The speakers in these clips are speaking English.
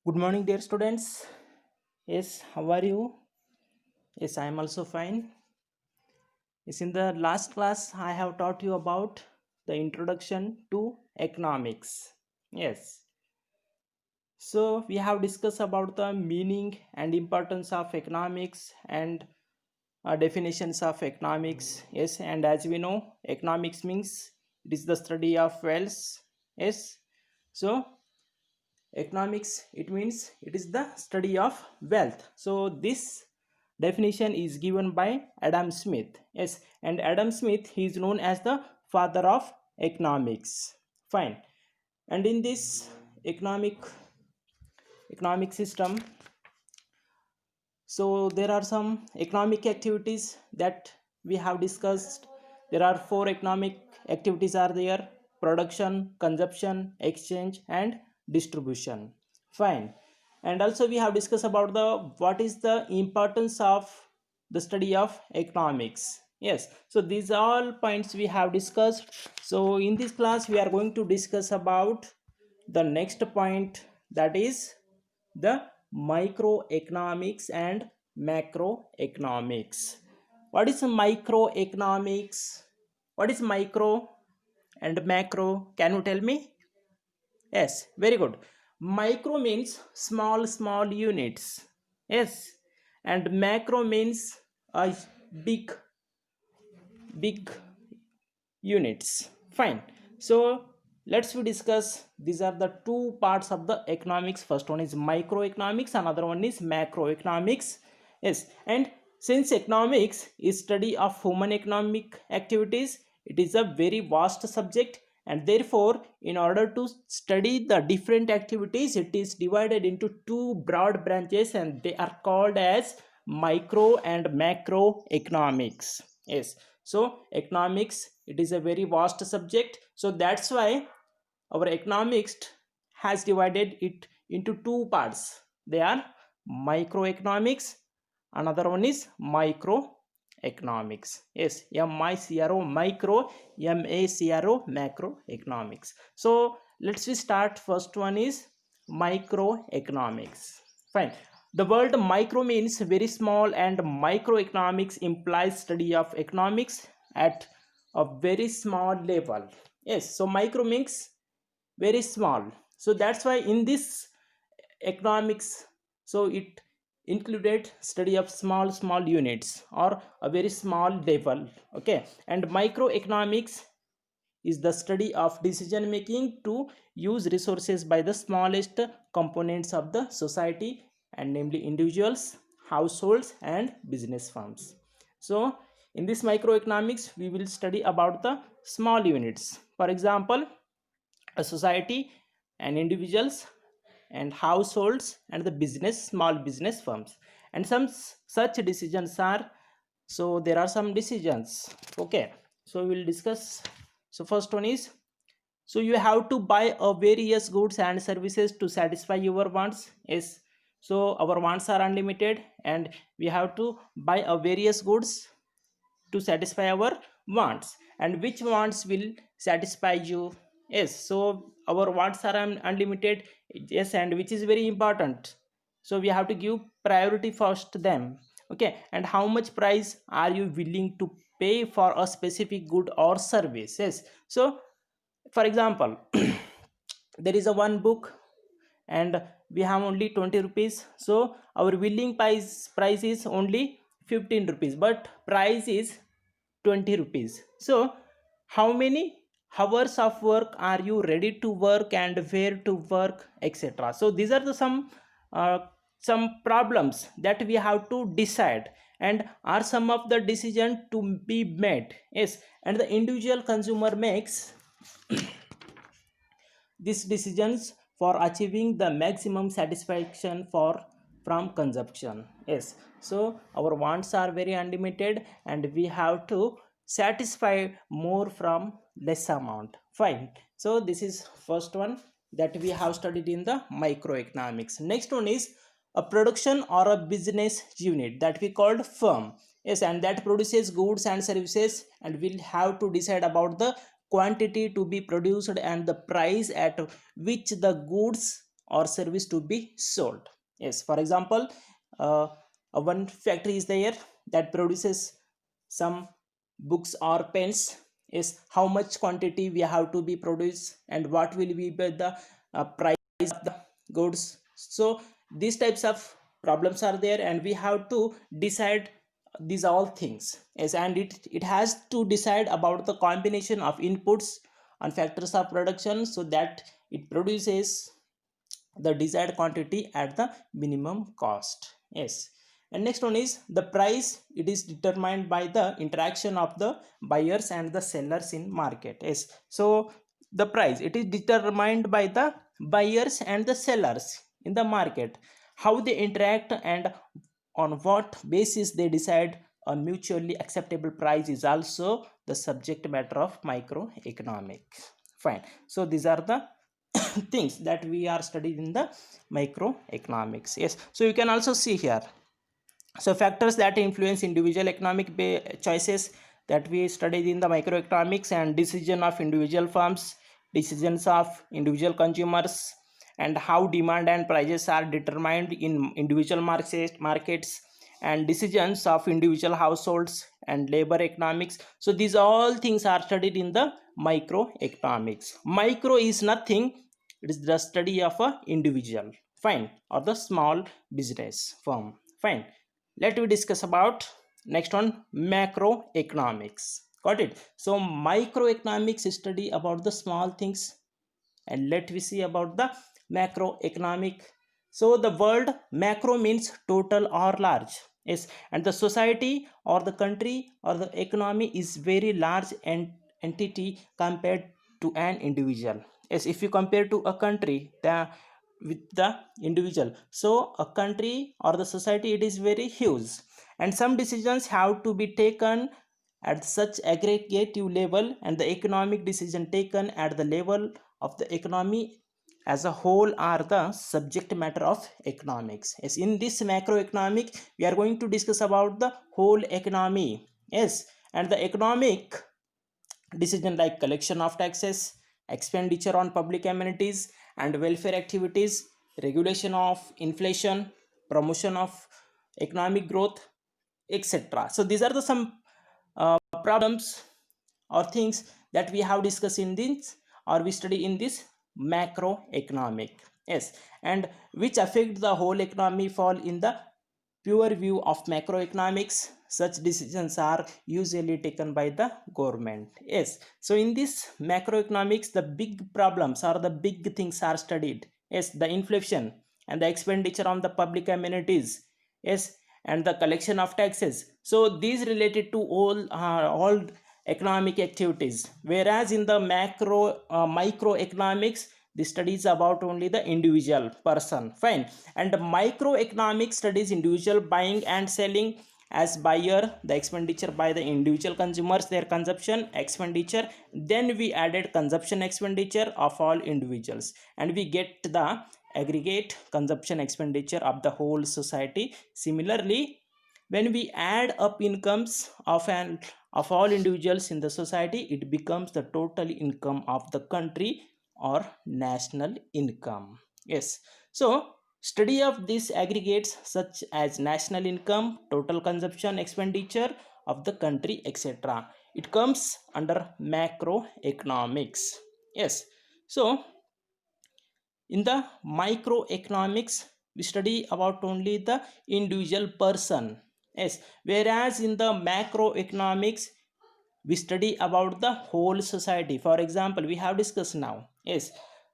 Good morning, dear students. Yes, how are you? Yes, I am also fine. Yes, in the last class, I have taught you about the introduction to economics. Yes, so we have discussed about the meaning and importance of economics and definitions of economics. Yes, and as we know, economics means it is the study of wealth. Yes, so economics, it means it is the study of wealth. So this definition is given by Adam Smith. Yes, and Adam Smith, he is known as the father of economics. Fine. And in this economic system, so there are some economic activities that we have discussed. There are four economic activities are there: production, consumption, exchange, and distribution. Fine. And also we have discussed about the what is the importance of the study of economics. Yes. So these all points we have discussed. So in this class we are going to discuss about the next point, that is the microeconomics and macroeconomics. What is microeconomics? What is micro and macro? Can you tell me? Yes, very good. Micro means small units. Yes, and macro means a big big units. Fine. So let's we discuss, these are the two parts of the economics. First one is microeconomics, another one is macroeconomics. Yes, and since economics is study of human economic activities, it is a very vast subject, and therefore in order to study the different activities, it is divided into two broad branches, and they are called as micro and macroeconomics. Yes, so economics, it is a very vast subject, so that's why our economics has divided it into two parts. They are microeconomics, another one is microeconomics. Yes, MICRO micro, MACRO macroeconomics. So let's we start. First one is microeconomics. Fine. The word micro means very small, and microeconomics implies study of economics at a very small level. Yes, so micro means very small. So that's why in this economics, so it included study of small units or a very small level. Okay, and microeconomics is the study of decision making to use resources by the smallest components of the society, and namely individuals, households, and business firms. So in this microeconomics we will study about the small units. For example, a society and individuals and households and the business, small business firms, and some such decisions are, so there are some decisions. Okay, so we will discuss. So first one is, so you have to buy a various goods and services to satisfy your wants. Yes, so our wants are unlimited, and we have to buy a various goods to satisfy our wants. And which wants will satisfy you? Yes, so our wants are unlimited. Yes, and which is very important, so we have to give priority first to them. Okay, and how much price are you willing to pay for a specific good or service? Yes, so for example, there is a one book, and we have only 20 rupees, so our willing price is only 15 rupees, but price is 20 rupees. So how many hours of work are you ready to work, and where to work, etc. So these are the uh, some problems that we have to decide, and are some of the decision to be made. Yes, and the individual consumer makes these decisions for achieving the maximum satisfaction for from consumption. Yes, so our wants are very unlimited, and we have to satisfy more from less amount. Fine. So this is first one that we have studied in the microeconomics. Next one is a production or a business unit that we called firm. Yes, and that produces goods and services, and we'll have to decide about the quantity to be produced and the price at which the goods or service to be sold. Yes, for example, uh, one factory is there that produces some books or pens. Is how much quantity we have to be produced and what will be the price of the goods. So these types of problems are there and we have to decide these all things. Yes, and it has to decide about the combination of inputs and factors of production so that it produces the desired quantity at the minimum cost. Yes, and next one is the price. It is determined by the interaction of the buyers and the sellers in market. Yes, so the price, it is determined by the buyers and the sellers in the market, how they interact and on what basis they decide a mutually acceptable price is also the subject matter of microeconomics. Fine, so these are the things that we are studied in the microeconomics. Yes, so you can also see here, so factors that influence individual economic choices that we studied in the microeconomics, and decision of individual firms, decisions of individual consumers, and how demand and prices are determined in individual markets, and decisions of individual households and labor economics. So these all things are studied in the microeconomics. Micro is nothing, it is the study of a individual, fine, or the small business firm, fine. Let me discuss about next one, macroeconomics. Got it? So microeconomics study about the small things, and let we see about the macroeconomic. So the word macro means total or large. Yes, and the society or the country or the economy is very large and entity compared to an individual. Yes, if you compare to a country with the individual, so a country or the society, it is very huge, and some decisions have to be taken at such aggregative level, and the economic decision taken at the level of the economy as a whole are the subject matter of economics. Yes, in this macroeconomic we are going to discuss about the whole economy. Yes, and the economic decision like collection of taxes, expenditure on public amenities and welfare activities, regulation of inflation, promotion of economic growth, etc. So these are the some problems or things that we have discussed in this, or we study in this macroeconomic. Yes, and which affect the whole economy fall in the pure view of macroeconomics. Such decisions are usually taken by the government. Yes, so in this macroeconomics the big problems or the big things are studied. Yes, the inflation and the expenditure on the public amenities. Yes, and the collection of taxes. So these related to all economic activities, whereas in the microeconomics the studies about only the individual person, fine. And the microeconomic studies individual buying and selling, as buyer the expenditure by the individual consumers, their consumption expenditure, then we added consumption expenditure of all individuals, and we get the aggregate consumption expenditure of the whole society. Similarly, when we add up incomes of all individuals in the society, it becomes the total income of the country or national income. Yes, so study of these aggregates such as national income, total consumption expenditure of the country, etc., it comes under macroeconomics. Yes, so in the microeconomics we study about only the individual person. Yes, whereas in the macroeconomics we study about the whole society. For example, we have discussed now, yes,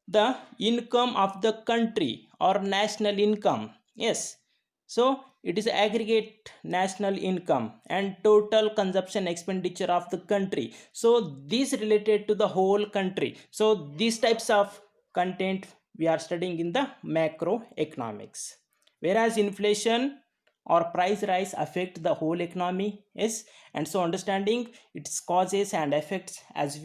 the income of the country or national income. Yes, so it is aggregate national income and total consumption expenditure of the country, so this related to the whole country. So these types of content we are studying in the macroeconomics, whereas inflation or price rise affect the whole economy. Yes, and so understanding its causes and effects as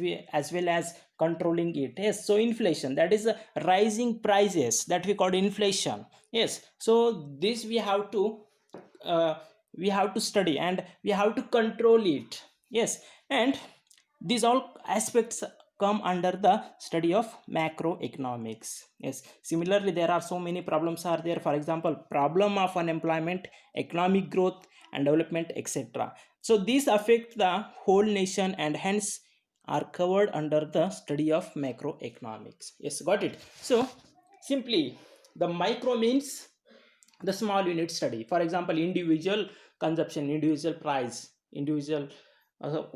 well as controlling it. Yes, so inflation, that is rising prices, that we call inflation. Yes, so this uh, we have to study and we have to control it. Yes, and these all aspects come under the study of macroeconomics. Yes, similarly there are so many problems are there. For example, problem of unemployment, economic growth and development, etc. So these affect the whole nation and hence are covered under the study of macroeconomics. Yes, got it. So simply the micro means the small unit study. For example, individual consumption, individual price, individual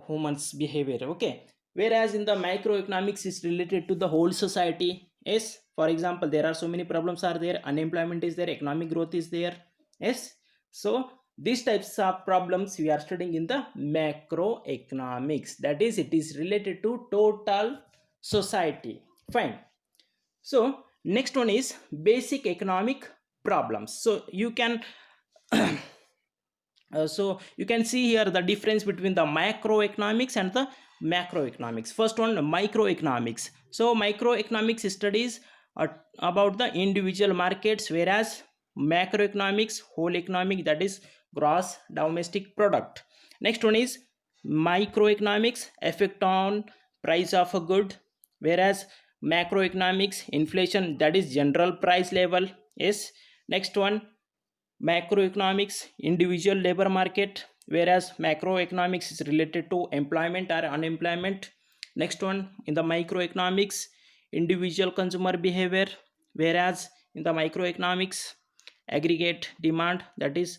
humans behavior. Okay, whereas in the microeconomics is related to the whole society. Yes, for example, there are so many problems are there, unemployment is there, economic growth is there. Yes, so these types of problems we are studying in the macroeconomics, that is it is related to total society. Fine. So next one is basic economic problems. So you can so you can see here the difference between the macroeconomics and the macroeconomics. First one, microeconomics. So microeconomics studies about the individual markets, whereas macroeconomics whole economic, that is gross domestic product. Next one is microeconomics effect on price of a good, whereas macroeconomics inflation, that is general price level. Yes. Next one, macroeconomics individual labor market, whereas macroeconomics is related to employment or unemployment. Next one, in the microeconomics individual consumer behavior, whereas in the microeconomics aggregate demand, that is.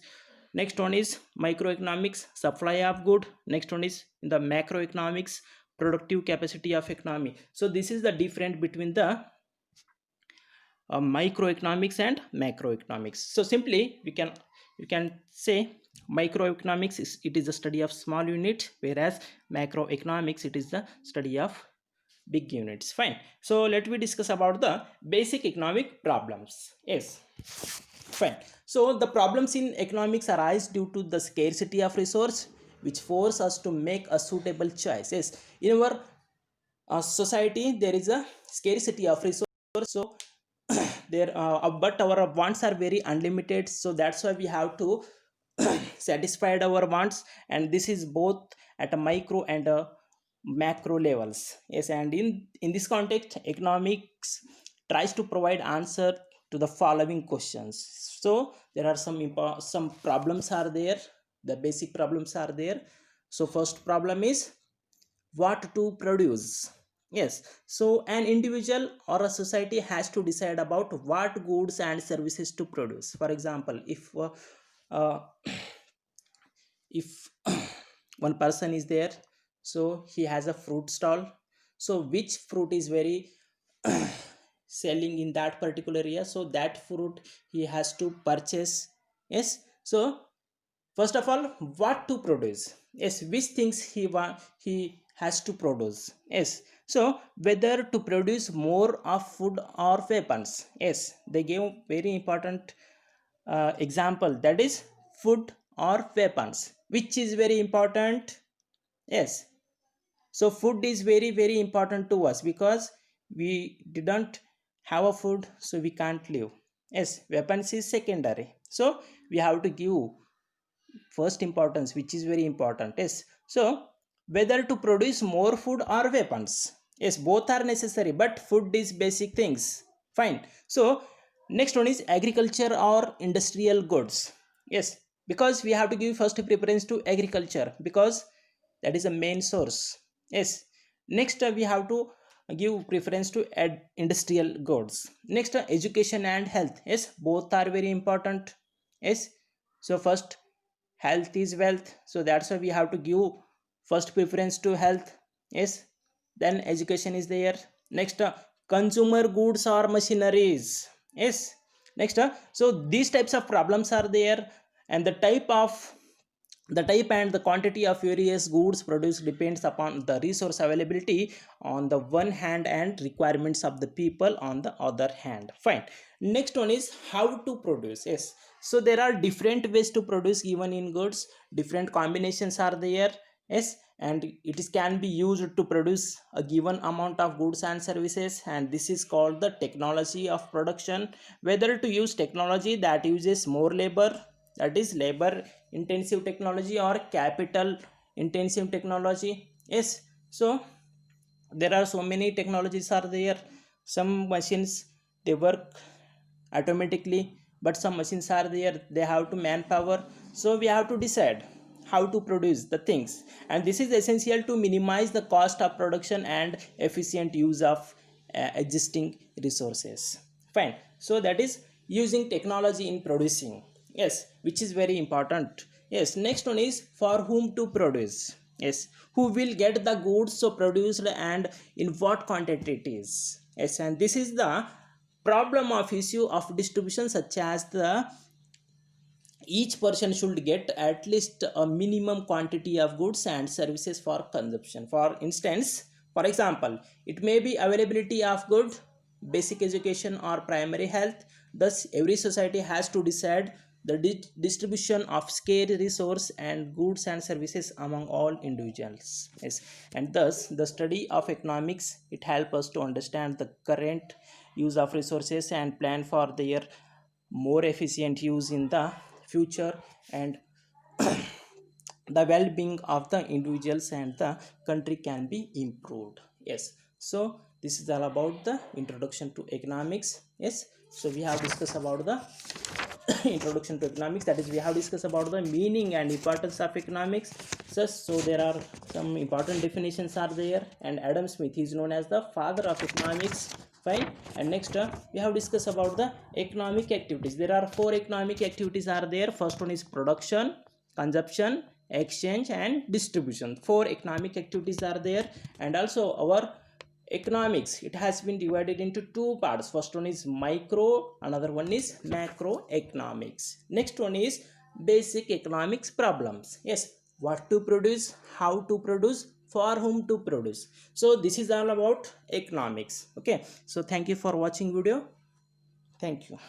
Next one is microeconomics supply of good. Next one is in the macroeconomics productive capacity of economy. So this is the difference between the microeconomics and macroeconomics. So simply we can say microeconomics is, it is the study of small unit, whereas macroeconomics it is the study of big units. Fine. So let me discuss about the basic economic problems. Yes, fine. So the problems in economics arise due to the scarcity of resource, which force us to make a suitable choice. Yes, in our society there is a scarcity of resource. So there but our wants are very unlimited, so that's why we have to satisfy our wants, and this is both at a micro and a macro levels. Yes, and in this context economics tries to provide answer to the following questions. So there are some problems are there, the basic problems are there. So first problem is what to produce. Yes, so an individual or a society has to decide about what goods and services to produce. For example, uh, if one person is there, so he has a fruit stall, so which fruit is very selling in that particular area, so that fruit he has to purchase. Yes, so first of all what to produce. Yes, which things he has to produce. Yes, so whether to produce more of food or weapons. Yes, they gave very important example, that is food or weapons, which is very important. Yes, so food is very important to us because we didn't have a food, so we can't live. Yes, weapons is secondary, so we have to give first importance, which is very important. Yes, so whether to produce more food or weapons. Yes, both are necessary, but food is basic things. Fine. So next one is agriculture or industrial goods. Yes, because we have to give first preference to agriculture because that is a main source. Yes, next we have to give preference to industrial goods. Next education and health. Yes, both are very important. Yes, so first health is wealth, so that's why we have to give first preference to health. Yes, then education is there. Next consumer goods or machineries. Yes, next so these types of problems are there, and the type and the quantity of various goods produced depends upon the resource availability on the one hand and requirements of the people on the other hand. Fine. Next one is how to produce. Yes, so there are different ways to produce given in goods, different combinations are there. Yes, and it is can be used to produce a given amount of goods and services, and this is called the technology of production. Whether to use technology that uses more labor, that is labor intensive technology, or capital intensive technology. Yes, so There are so many technologies are there. Some machines they work automatically, but some machines are there they have to manpower. So we have to decide how to produce the things, and this is essential to minimize the cost of production and efficient use of existing resources. Fine. So that is using technology in producing. Yes, which is very important. Yes, next one is for whom to produce. Yes, who will get the goods so produced and in what quantity it is. Yes, and this is the problem of issue of distribution, such as the each person should get at least a minimum quantity of goods and services for consumption. For instance, for example, it may be availability of good basic education or primary health. Thus every society has to decide the distribution of scarce resource and goods and services among all individuals. Yes, and thus the study of economics, it helps us to understand the current use of resources and plan for their more efficient use in the future, and the well-being of the individuals and the country can be improved. Yes, so this is all about the introduction to economics. Yes, so we have discussed about the introduction to economics, that is we have discussed about the meaning and importance of economics. So there are some important definitions are there, and Adam Smith is known as the father of economics. Fine. And next we have discussed about the economic activities. There are four economic activities are there. First one is production, consumption, exchange and distribution. Four economic activities are there. And also our economics, it has been divided into two parts. First one is micro, another one is macroeconomics. Next one is basic economics problems. Yes, what to produce, how to produce, for whom to produce. So this is all about economics. Okay, so thank you for watching video. Thank you.